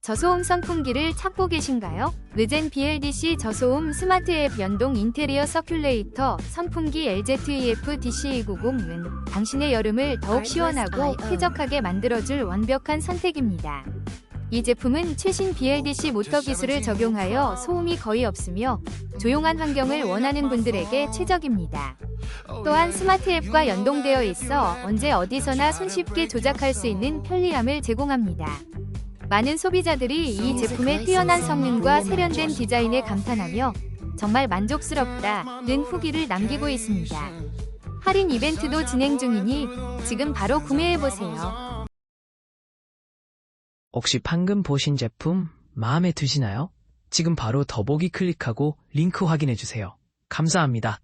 저소음 선풍기를 찾고 계신가요? 느젠 BLDC 저소음 스마트 앱 연동 인테리어 서큘레이터 선풍기 LZEF DC290은 당신의 여름을 더욱 시원하고 쾌적하게 만들어줄 완벽한 선택입니다. 이 제품은 최신 BLDC 모터 기술을 적용하여 소음이 거의 없으며 조용한 환경을 원하는 분들에게 최적입니다. 또한 스마트 앱과 연동되어 있어 언제 어디서나 손쉽게 조작할 수 있는 편리함을 제공합니다. 많은 소비자들이 이 제품의 뛰어난 성능과 세련된 디자인에 감탄하며 정말 만족스럽다는 후기를 남기고 있습니다. 할인 이벤트도 진행 중이니 지금 바로 구매해보세요. 혹시 방금 보신 제품 마음에 드시나요? 지금 바로 더보기 클릭하고 링크 확인해주세요. 감사합니다.